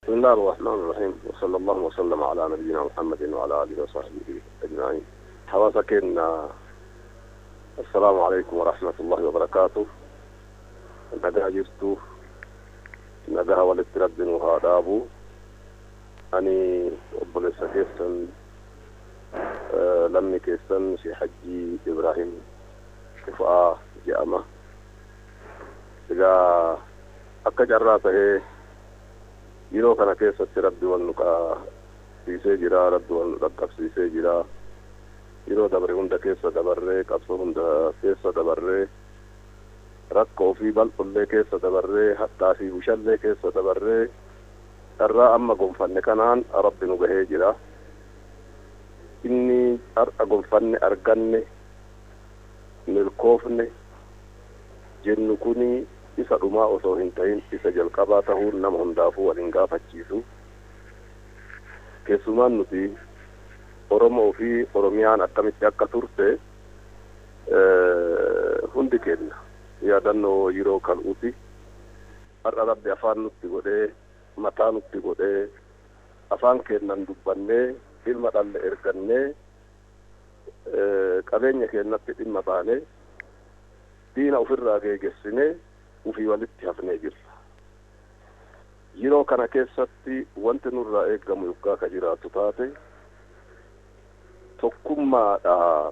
بسم الله الرحمن الرحيم وصلى الله وسلم على نبينا محمد وعلى آله وصحبه أجمعين. حواسك إن السلام عليكم ورحمة الله وبركاته. نجا جرتو نجا والترد وهذا أبو أني أبو كيسن لمي كيسن في حجي إبراهيم كفاء جامع إذا أكجراته yeroo kana keessatti rabbi wannu siisee jira, rabbi wannu qaqqabsiisee jira. Yeroo dabre hunda keessa dabarree, qabsoo hunda keessa dabarree, rakkoo fi bal'ollee keessa dabarree, hadhaa fi bushallee keessa dabarree, irraa amma gonfanne kanaan rabbi nu gahee jira. Inni har'a gonfanne arganne milkoofne jennu kuni isa dhumaa osoo hin ta'in isa jalqabaa ta'uun nama hundaafuu waliin gaafachiisu. Keessumaan nuti Oromoo fi Oromiyaan akkamitti akka turte hundi keenya yaadannoo yeroo kal'uuti. Har'a rabbi afaan nutti godhee, mataa nutti godhee, afaan keennan dubbannee, ilma dhalle ergannee, qabeenya keenyatti dhimma baanee, diina ofirraa geeggessinee ufii walitti hafnee jirra. Yeroo kana keessatti wanti nurraa eeggamu yoggaa ka jiraatu taate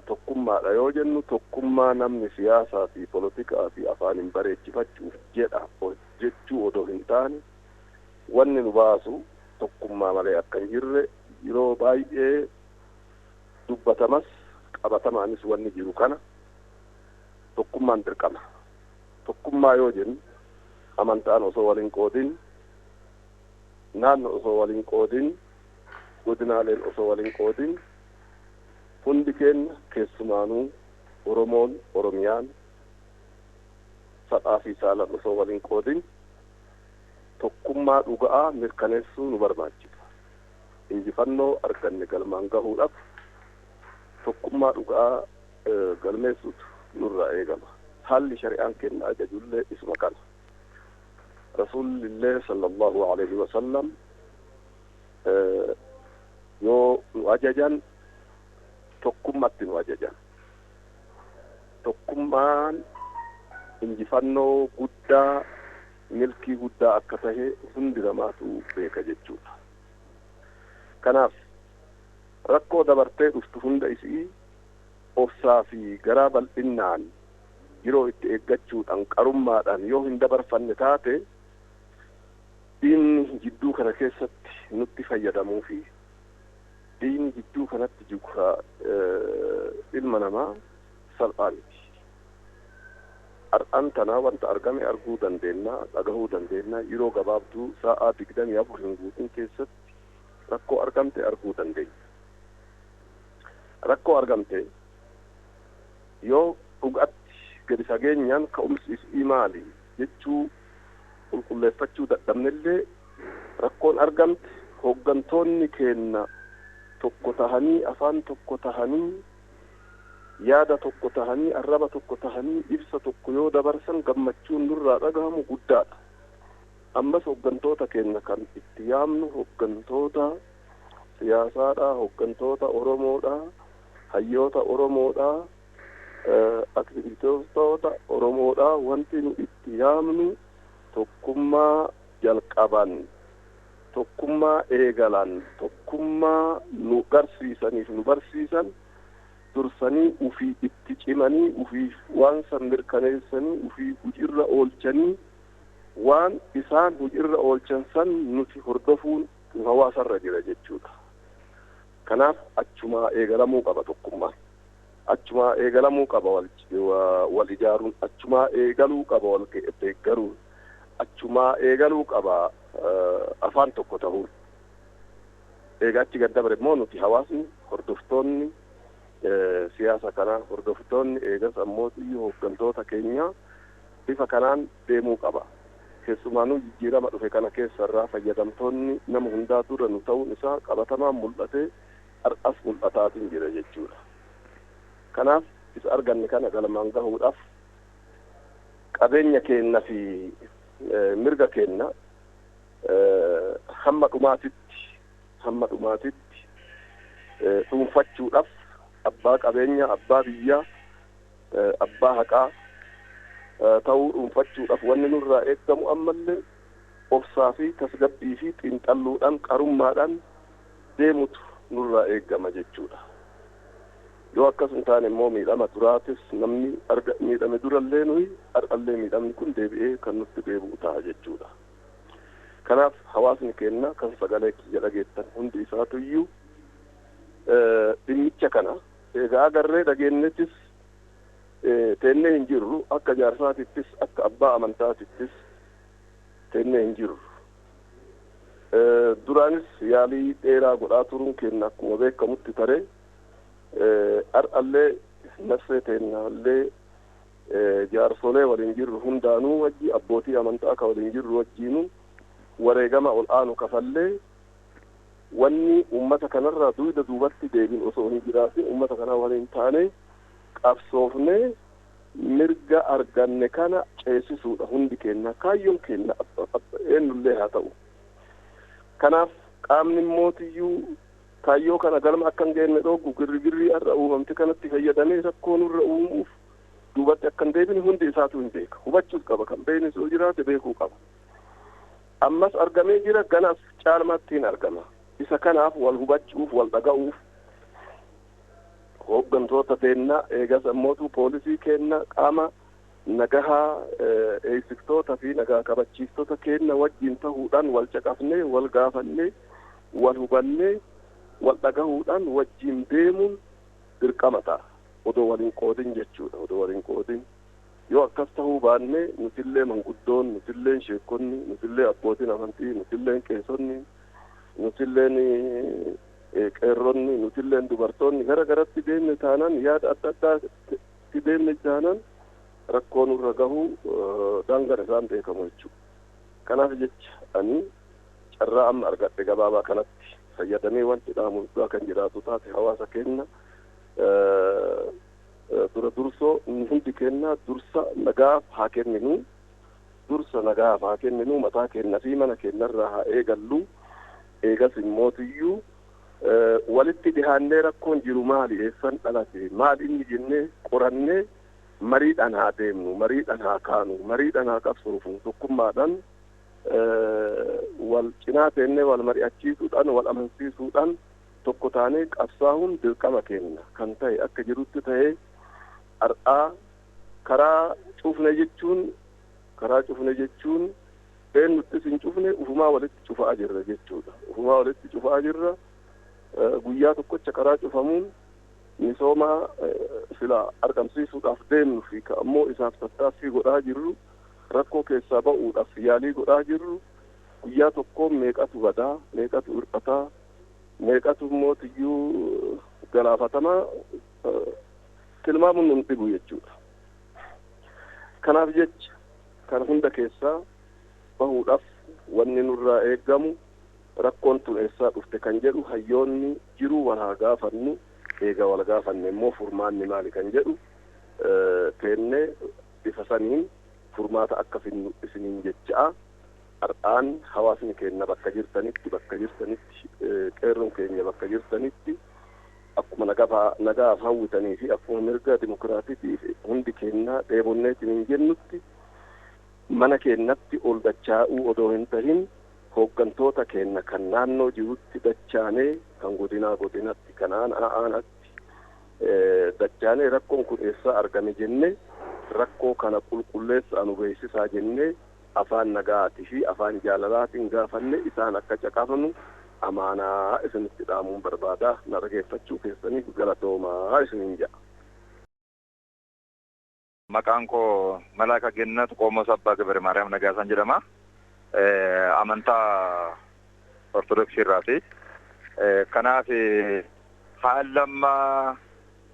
tokkummaadha yoo jennu tokkummaa namni siyaasaa fi politikaa fi afaaniin bareechifachuuf jedha jechuu odoo hin taane wanni nu baasu tokkummaa malee akka hin jirre yeroo baay'ee dubbatamas qabatamaanis wanni jiru kana tokkummaan dirqama. Tokkummaa yoo jennu amantaan osoo waliin qoodin, naannoo osoo waliin qoodin, godinaaleen osoo waliin qoodin, hundi keenya keessumaanuu Oromoon, Oromiyaan, sadhaa fi saalan osoo waliin qoodin tokkummaa dhugaa mirkaneessuu nu barbaachisa. Injifannoo arganne galmaan gahuudhaaf tokkummaa dhugaa galmeessuutu nurraa eegama. haalli shari'aan kenna ajajullee isuma kana. Rasuulillee sallallahu alaihi wasallam yoo nu ajajan tokkummatti nu ajajan. Tokkummaan injifannoo guddaa milkii guddaa akka tahe hundi namaatu beeka jechuudha. Kanaaf rakkoo dabartee dhuftu hunda isii obsaa fi garaa bal'innaan yeroo itti eeggachuudhaan qarummaadhaan yoo hin dabarfanne taate diinni jidduu kana keessatti nutti fayyadamuu fi diinni jidduu kanatti jiru ilma namaa salphaa miti. Har'aan tanaa wanta argame arguu dandeenya, dhagahuu dandeenya. Yeroo gabaabduu sa'aa 24 hin guutin keessatti rakkoo argamte arguu dandeenya. Rakkoo argamte yoo dhugaatti gadi fageenyaan ka'umsi isii maali jechuu qulqulleeffachuu dadhabnellee rakkoon argamte hooggantoonni keenya tokko tahanii afaan tokko tahanii yaada tokko tahanii arraba tokko tahanii ibsa tokko yoo dabarsan gammachuun nurraa dhagahamu guddaadha. Ammas hooggantoota keenya kan itti yaamnu hooggantoota siyaasaadha, hooggantoota Oromoodha, hayyoota Oromoodha, aktivistoota Oromoodha. Wanti nu itti yaamnu tokkummaa jalqaban, tokkummaa eegalan, tokkummaa nu garsiisaniif nu barsiisan dursanii ufii itti cimanii ufii waan san mirkaneessanii ufii hujirra oolchanii waan isaan hujirra oolchan san nuti hordofuun hawaasarra jira jechuudha. Kanaaf achumaa eegalamuu qaba tokkummaan. Achumaa eegalamuu qaba wal ijaaruun, achumaa eegaluu qaba wal deeggaruun, achumaa eegaluu qaba afaan tokko ta'uun. Egaa achi gad dabre immoo nuti hawaasni hordoftoonni siyaasa kana hordoftoonni eegas ammoo hooggantoota keenya bifa kanaan deemuu qaba. Keessumaanuu jijjiirama dhufe kana keessarraa fayyadamtoonni nama hundaa dura nu ta'uun isaa qabatamaan mul'ate har'as mul'ataatiin jira jechuudha. Kanaaf isa arganne kana galmaan gahuudhaaf qabeenya keenya fi mirga keenya hamma dhumaatitti dhuunfachuudhaaf abbaa qabeenya, abbaa biyyaa, abbaa haqaa ta'uu dhuunfachuudhaaf wanni nurraa eeggamu ammallee obsaa fi tasgabbii fi xiinxalluudhaan qarummaadhaan deemutu nurraa eeggama jechuudha. Yoo akkas hin taane immoo miidhama duraatis namni miidhame durallee nuyi har'allee miidhamni kun deebi'ee kan nutti deebi'u ta'a jechuudha. Kanaaf hawaasni keenya kan sagalee kiyya dhageettan hundi isaatuyyuu dhimmicha kana egaa agarree dhageenyettis teennee hin jirru, akka jaarsaatittis akka abbaa amantaatittis teennee hin jirru. Duraanis yaalii dheeraa godhaa turuun keenya akkuma beekamutti taree har'allee nassee teennaallee jaarsolee waliin jirru hundaanuu wajji abbootii amantaa akka waliin jirru wajjiinuu wareegama ol aanu kafallee wanni ummata kanarraa duubatti deebiin osoo hin jiraatin ummata kana waliin taane qabsoofnee mirga arganne kana ceesisuudha hundi keenya, kaayyoon keenya eenyullee haa ta'u. Kanaaf qaamni mootiyyuu kaayyoo kana galma akka hin geenne dhoogu girrigirrii har'a uumamte kanatti fayyadamee rakkoo nurra uumuuf duubatti akka hin deebine hundi isaatu hin beeka. Hubachuus qaba, kan beekne yoo jiraate beekuu qaba. Ammas argamee jira, ganas caalmaatti hin argama. Isa kanaaf wal hubachuuf, wal dhaga'uuf hooggantoota teennaa eegas ammootu poolisii keenya qaama nagahaa eegsiftoota fi nagaa kabachiistota keenya wajjin ta'uudhaan wal caqafnee, wal gaafannee, wal hubannee, wal dhagahuudhaan wajjin deemuun dirqama ta'a. Odoo waliin qoodin jechuudha, odoo waliin qoodin. Yoo akkas ta'uu baannee nutillee manguddoon, nutilleen sheekonni, nutillee abbootiin amantii, nutilleen qeessonni, nutilleen qeerronni, nutilleen dubartoonni gara garatti deemne taanaan yaada adda addaatti deemne taanaan rakkoon irra gahuu daangaan isaan beekamu jechuudha. Kanaaf jecha ani carraa amma argadhe gabaabaa kanatti fayyadamee wanti dhaamuudhaa kan jiraatu taate hawaasa keenya dura dursoo hundi keenya dursa nagaaf haa kenninu, dursa nagaaf haa kenninu, mataa keenya fi mana keenyarraa haa eegallu. Eegas immootiyyuu walitti dhihaannee rakkoon jiru maali, eessan dhalate, maal inni jennee qorannee mariidhaan haa deemnu, mariidhaan haa kaanu, mariidhaan haa qabsoofnu, tokkummaadhaan wal cinaa teennee wal mari'achiisuudhaan, wal amansiisuudhaan tokko taanee qabsaa'uun dirqama keenya kan ta'e akka jirutti ta'ee har'aa karaa cufne jechuun eenyuttis hin cufne ufumaa walitti cufaa jirra jechuudha. Ufumaa walitti cufaa jirra. Guyyaa tokkocha karaa cufamuun misooma sila argamsiisuudhaaf deemnu fi ammoo isaaf tattaaffii godhaa jirru, rakkoo keessaa ba'uudhaaf yaalii godhaa jirru, guyyaa tokkoon meeqatu badaa, meeqatu hir'ataa, meeqatu mootiyyuu galaafatamaa tilmaamuun nun dhibu jechuudha. Kanaaf jecha kan hunda keessaa bahuudhaaf wanni nurraa eeggamu rakkoon tun eessaa dhufte kan jedhu hayyoonni jiru wal haa gaafannu, eega wal gaafanne immoo furmaanni maali kan jedhu teennee bifa saniin furmaata akka finnu isiniin jecha'a. Har'aan hawaasni keenya bakka jirtanitti qeerroon keenya bakka jirtanitti akkuma nagaaf hawwitanii fi akkuma mirga dimokiraatiitiif hundi keenya dheebonneetiin hin jennutti mana keenyatti ol dachaa'uu odoo hin tahin hooggantoota keenya kan naannoo jirutti dachaanee kan godinatti kan aanatti dachaanee rakkoon kun eessaa argame jennee rakkoo kana qulqulleessaa nu beeksisaa jennee afaan nagaatii fi afaan jaalalaatiin gaafanne isaan akka caqafnu amaanaa isinitti dhaamuun barbaada. Na dhageeffachuu keessaniif galatoomaa isiniin jedha. Maqaan koo Malaaka Gennat Qomoos Abbaa Gabre Maariyaam Nagaasaan jedhama. Amantaa Ortodoksii irraati. Kanaaf haalamma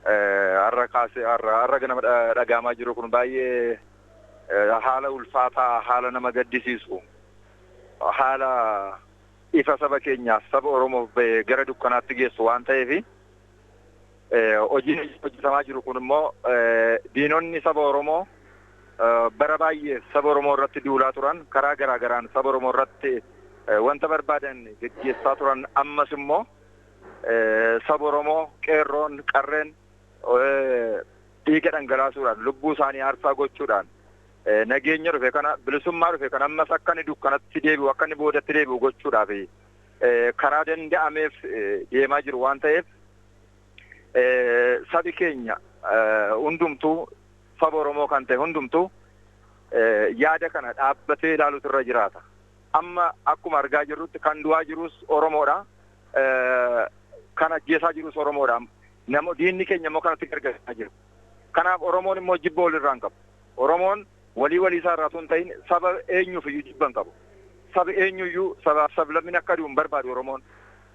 har'a ganama dhagaamaa jiru kun baay'ee haala ulfaataa, haala nama gaddisiisu, haala ifa saba keenyaaf saba Oromoo gara dukkanaatti geessu waan ta'eef hojiin hojjetamaa jiru kun immoo diinonni saba Oromoo bara baay'ee saba Oromoo irratti duulaa turan karaa garaagaraan saba Oromoo irratti wanta barbaadan geggeessaa turan ammas immoo saba Oromoo qeerroon qarreen dhiiga dhangalaasuudhaan lubbuu isaanii aarsaa gochuudhaan nageenya dhufe kana bilisummaa dhufe kana ammas akka inni dukkanatti deebi'u akka inni boodatti deebi'u gochuudhaaf karaa danda'ameef deemaa jiru waan ta'eef sabi keenya hundumtuu saba Oromoo kan ta'e hundumtuu yaada kana dhaabbatee ilaaluutu irra jiraata. Amma akkuma argaa jirrutti kan du'aa jirus Oromoodha. Kan ajjeesaa jirus Oromoodha. Nama diinni keenya immoo kanatti gargaaraa jiru. Kanaaf Oromoon immoo jibba walirraa hin qabu. Oromoon walii isaa irraa osoo hin ta'in saba eenyuuf iyyuu jibba hin qabu. Saba eenyuyyuu sabaaf sablammin akka du'u hin barbaadu Oromoon.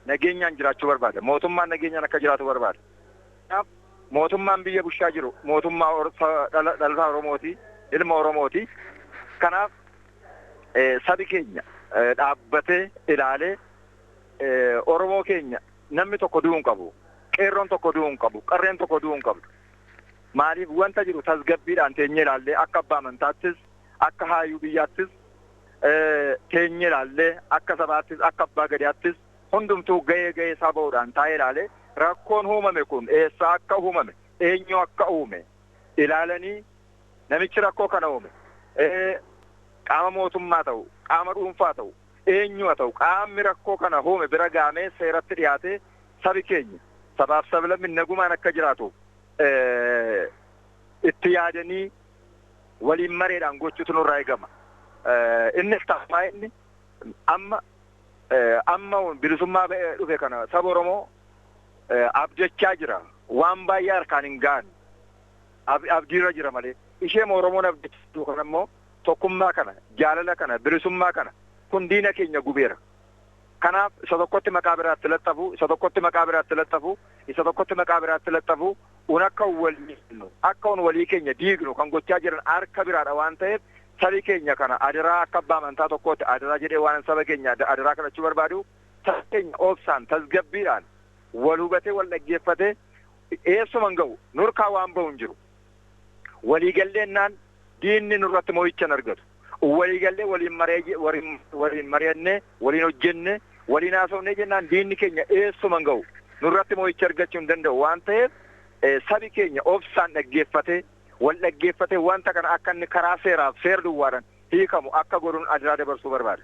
Nageenyaan jiraachuu barbaada. Mootummaan nageenyaan akka jiraatu barbaada. Kanaaf mootummaan biyya bushaa jiru mootummaa dhalataa Oromooti, ilma Oromooti. Kanaaf sabi keenya dhaabbatee ilaalee Oromoo keenya namni tokko du'uu hin qabu. Qeerroon tokko du'uu hin qabu. Qarreen tokko du'uu hin qabu. Maaliif wanta jiru tasgabbiidhaan teenyee ilaallee akka abbaa amantaattis akka haayuu biyyaattis teenyee ilaallee akka sabaattis akka abbaa gadaattis hundumtuu ga'ee isaa ba'uudhaan taa'ee ilaalee rakkoon uumame kun eessaa akka uumame eenyu akka uume ilaalanii namichi rakkoo kana uume qaama mootummaa ta'u qaama dhuunfaa ta'u eenyu haa ta'u qaamni rakkoo kana uume bira gaamee seeratti dhiyaatee sabi keenya sabaaf sablammin nagumaan akka jiraatu itti yaadanii waliin mareedhaan gochuutu nurraa eegama. Innis taasisaa inni amma bilisummaa dhufe kana saba Oromoo abjachaa jira. Waan baay'ee harkaan hin gaane abdiirra jira malee. Isheen Oromoon abdachuu kana immoo tokkummaa kana jaalala kana bilisummaa kana kun diina keenya gubeera. Kanaaf isa tokkotti maqaa biraatti laxxafu isa tokkotti maqaa biraatti laxxafu isa tokkotti maqaa biraatti laxxafu akka walii keenya diignu kan gochaa jiran harka biraadha waan ta'eef sabi keenya kana adaraa akka abbaa amantaa tokkootti adaraa jedhee waan saba keenya adaraa kadhachuu barbaadu sabi keenya obsaan tasgabbiidhaan wal hubatee wal dhaggeeffatee eessuman ga'u nurkaa waan ba'u hin jiru. Waliigalleennaan diinni nurratti mo'icha hin argatu. Waliigallee waliin mari'annee waliin hojjenne waliin haasofnee jennaan diinni keenya eessuman ga'u nurratti mo'icha argachuu hin danda'u waan ta'eef sabi keenya obsaan dhaggeeffatee wal dhaggeeffatee wanta kana akka inni karaa seeraaf seer duwwaadhaan hiikamu akka godhuun adaraa dabarsuu barbaada.